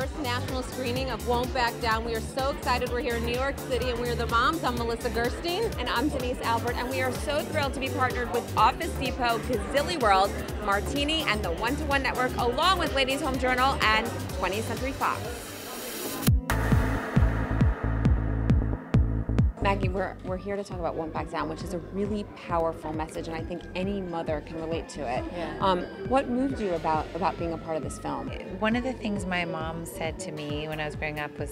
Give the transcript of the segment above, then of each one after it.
first national screening of Won't Back Down. We are so excited. We're here in New York City, and we are the moms. I'm Melissa Gerstein. And I'm Denise Albert, and we are so thrilled to be partnered with Office Depot, Gazilli World, Martini, and the One-to-One Network, along with Ladies Home Journal and 20th Century Fox. Maggie, we're here to talk about Won't Back Down, which is a really powerful message, and I think any mother can relate to it. Yeah. What moved you about being a part of this film? One of the things my mom said to me when I was growing up was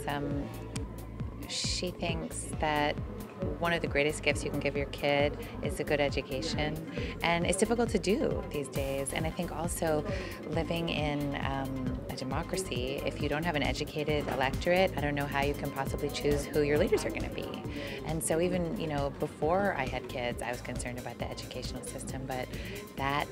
she thinks that one of the greatest gifts you can give your kid is a good education, and it's difficult to do these days. And I think also living in a democracy, if you don't have an educated electorate, I don't know how you can possibly choose who your leaders are going to be. And so even, before I had kids, I was concerned about the educational system, but that,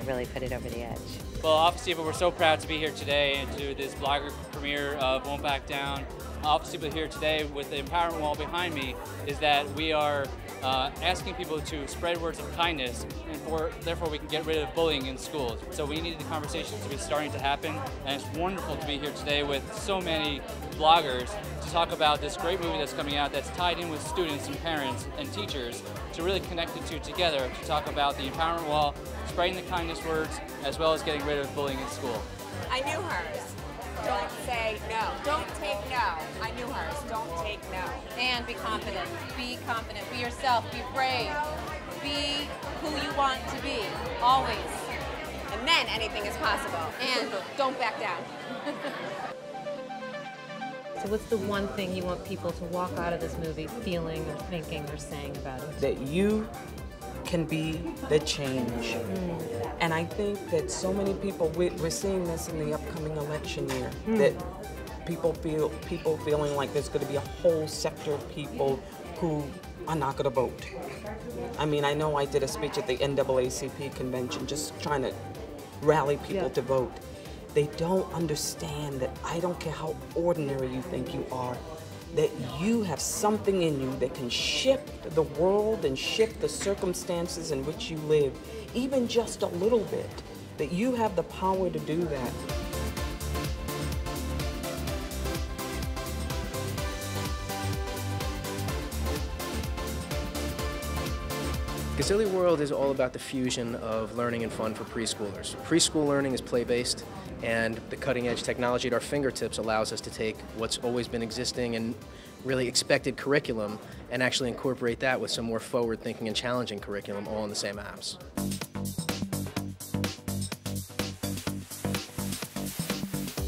really put it over the edge. Well, Office Depot, we're so proud to be here today and do this blogger premiere of Won't Back Down. Office Depot here today with the empowerment wall behind me is that we are asking people to spread words of kindness, and therefore we can get rid of bullying in schools. So we needed the conversations to be starting to happen, and it's wonderful to be here today with so many bloggers to talk about this great movie that's coming out that's tied in with students and parents and teachers to really connect the two together to talk about the empowerment wall, spreading the kindness words, as well as getting rid of bullying in school. I knew hers. Don't say no. Don't take no. I knew hers. Don't take no. And be confident. Be confident. Be yourself. Be brave. Be who you want to be. Always. And then anything is possible. And don't back down. So what's the one thing you want people to walk out of this movie feeling or thinking or saying about it? That you can be the change. And I think that so many people, we're seeing this in the upcoming election year, that people feeling like there's going to be a whole sector of people who are not going to vote. I mean, I know I did a speech at the NAACP convention just trying to rally people to vote. They don't understand that I don't care how ordinary you think you are, that you have something in you that can shift the world and shift the circumstances in which you live, even just a little bit, that you have the power to do that. Gazilli World is all about the fusion of learning and fun for preschoolers. Preschool learning is play-based, and the cutting-edge technology at our fingertips allows us to take what's always been existing and really expected curriculum and actually incorporate that with some more forward-thinking and challenging curriculum all in the same apps.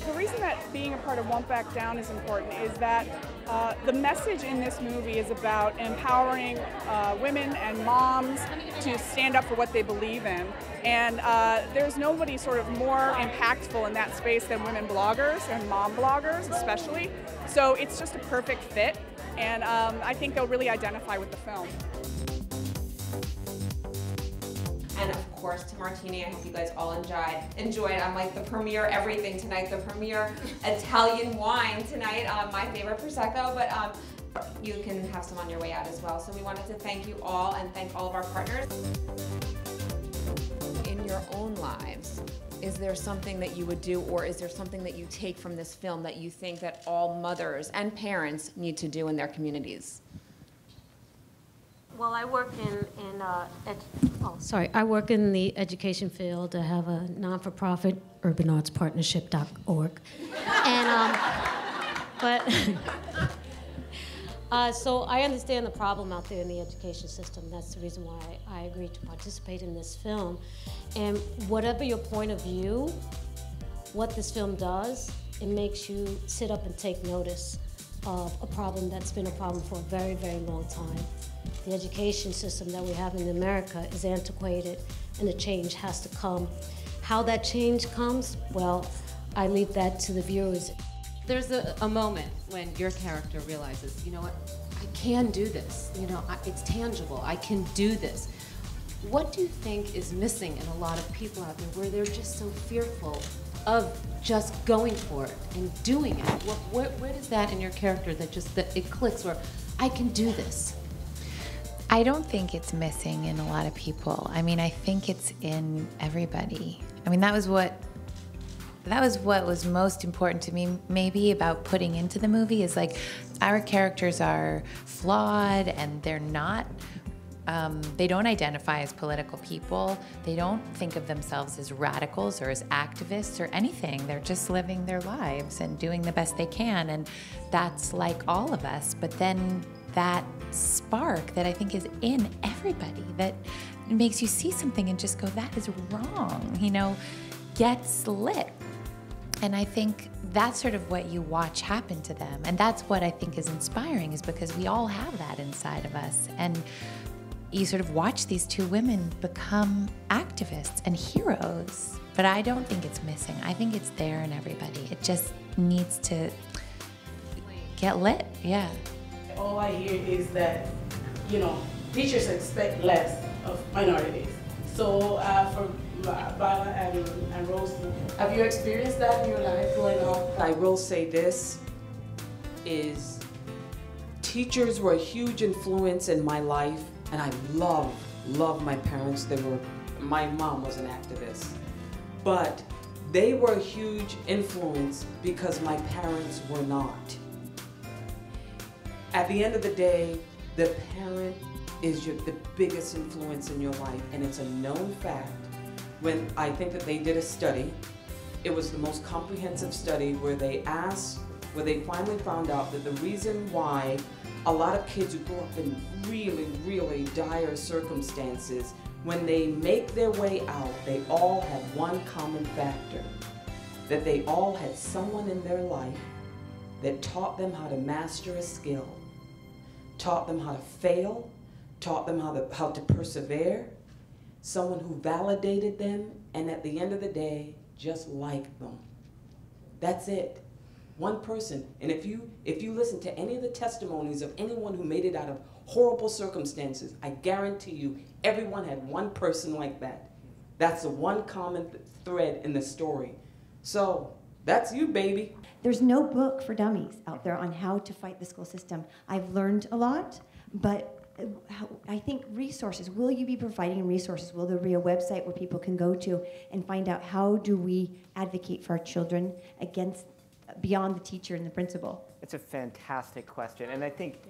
The reason that being a part of Won't Back Down is important is that the message in this movie is about empowering women and moms to stand up for what they believe in. And there's nobody sort of more impactful in that space than women bloggers and mom bloggers especially. So it's just a perfect fit, and I think they'll really identify with the film. And of course to Martini, I hope you guys all enjoyed. I'm like the premier everything tonight, the premier Italian wine tonight, my favorite Prosecco, but you can have some on your way out as well. So we wanted to thank you all and thank all of our partners. In your own lives, is there something that you would do, or is there something that you take from this film that you think that all mothers and parents need to do in their communities? Well, I work I work in the education field. I have a non-for-profit, urbanartspartnership.org. And, so I understand the problem out there in the education system. That's the reason why I agreed to participate in this film. And whatever your point of view, what this film does, it makes you sit up and take notice of a problem that's been a problem for a very, very long time. The education system that we have in America is antiquated, and a change has to come. How that change comes, well, I leave that to the viewers. There's a moment when your character realizes, you know what, I can do this. It's tangible. I can do this. What do you think is missing in a lot of people out there where they're just so fearful of just going for it and doing it? Where does that in your character that it clicks where I can do this? I don't think it's missing in a lot of people. I mean, I think it's in everybody. I mean, that was what that was what was most important to me maybe about putting into the movie is like our characters are flawed and they're not, they don't identify as political people. They don't think of themselves as radicals or as activists or anything. They're just living their lives and doing the best they can. And that's like all of us. But then that spark that I think is in everybody that makes you see something and just go, that is wrong, you know, gets lit. And I think that's sort of what you watch happen to them. And that's what I think is inspiring, is because we all have that inside of us. And you sort of watch these two women become activists and heroes. But I don't think it's missing. I think it's there in everybody. It just needs to get lit, yeah. All I hear is that, you know, teachers expect less of minorities. So for Viola and Rosie, have you experienced that in your life growing up? I will say this, is teachers were a huge influence in my life, and I love my parents. My mom was an activist, but they were a huge influence because my parents were not. At the end of the day, the parent is the biggest influence in your life, and it's a known fact. When I think that they did a study, it was the most comprehensive study where they finally found out that the reason why a lot of kids who grew up in really dire circumstances, when they make their way out, they all have one common factor, that they all had someone in their life that taught them how to master a skill, taught them how to fail, taught them how to persevere, someone who validated them, and at the end of the day, just liked them. That's it. One person. And if you listen to any of the testimonies of anyone who made it out of horrible circumstances, I guarantee you, everyone had one person like that. That's the one common thread in the story. So, that's you, baby. There's no book for dummies out there on how to fight the school system. I've learned a lot, but I think resources, will you be providing resources? Will there be a website where people can go to and find out how do we advocate for our children against, beyond the teacher and the principal? It's a fantastic question, and I think,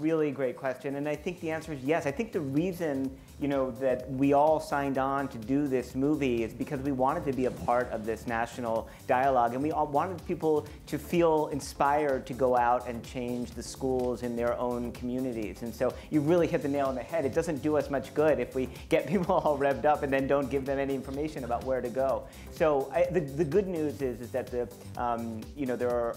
really great question. And I think the answer is yes. I think the reason, that we all signed on to do this movie is because we wanted to be a part of this national dialogue, and we all wanted people to feel inspired to go out and change the schools in their own communities. And so you really hit the nail on the head. It doesn't do us much good if we get people all revved up and then don't give them any information about where to go. So the good news is that there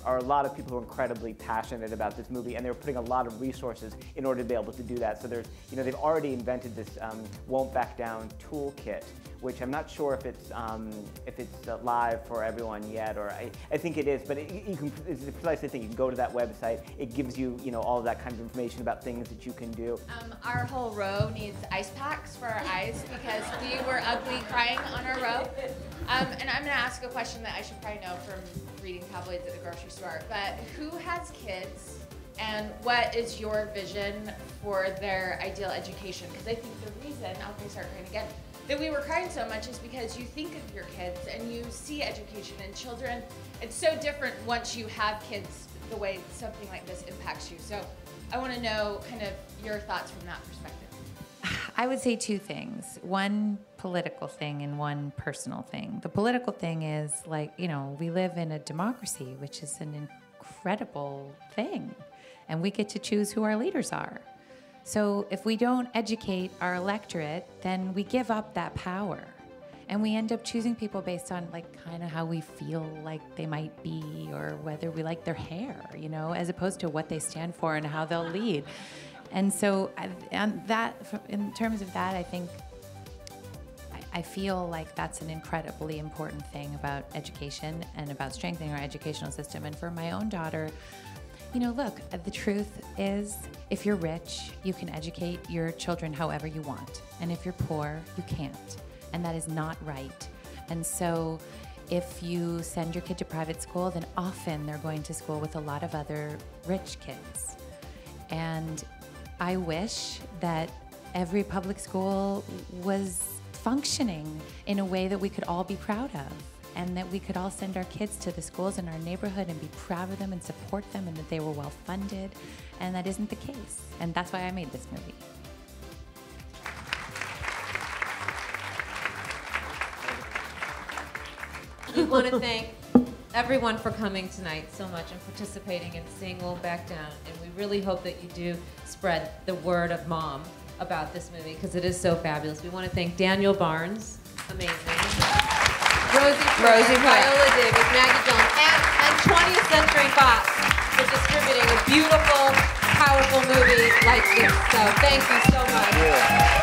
are a lot of people who are incredibly passionate about this movie, and they're putting a lot of resources in order to be able to do that. So there's, they've already invented this Won't Back Down toolkit, which I'm not sure if it's live for everyone yet, or I think it is, but it's the precisely thing. You can go to that website. It gives you, all of that kind of information about things that you can do. Our whole row needs ice packs for our eyes because we were ugly crying on our row. And I'm gonna ask a question that I should probably know from reading tabloids at the grocery store, but who has kids and what is your vision for their ideal education? Because I think the reason, I'll start crying again, that we were crying so much is because you think of your kids and you see education and children. It's so different once you have kids, the way something like this impacts you. So I want to know kind of your thoughts from that perspective. I would say two things. One political thing and one personal thing. The political thing is we live in a democracy, which is an incredible thing. And we get to choose who our leaders are. So if we don't educate our electorate, then we give up that power. And we end up choosing people based on kind of how we feel like they might be, or whether we like their hair, as opposed to what they stand for and how they'll lead. And so in terms of that, I think I feel like that's an incredibly important thing about education and about strengthening our educational system. And for my own daughter, look, the truth is, if you're rich, you can educate your children however you want. And if you're poor, you can't. And that is not right. And so if you send your kid to private school, then often they're going to school with a lot of other rich kids. And I wish that every public school was functioning in a way that we could all be proud of. and that we could all send our kids to the schools in our neighborhood and be proud of them and support them and that they were well funded, and that isn't the case. And that's why I made this movie. We want to thank everyone for coming tonight so much and participating in Seeing Won't Back Down. And we really hope that you do spread the word of mom about this movie because it is so fabulous. We want to thank Daniel Barnes, amazing, Rosie Perez, Viola Davis, Maggie Gyllenhaal, and 20th Century Fox for distributing a beautiful, powerful movie like this. So thank you so much.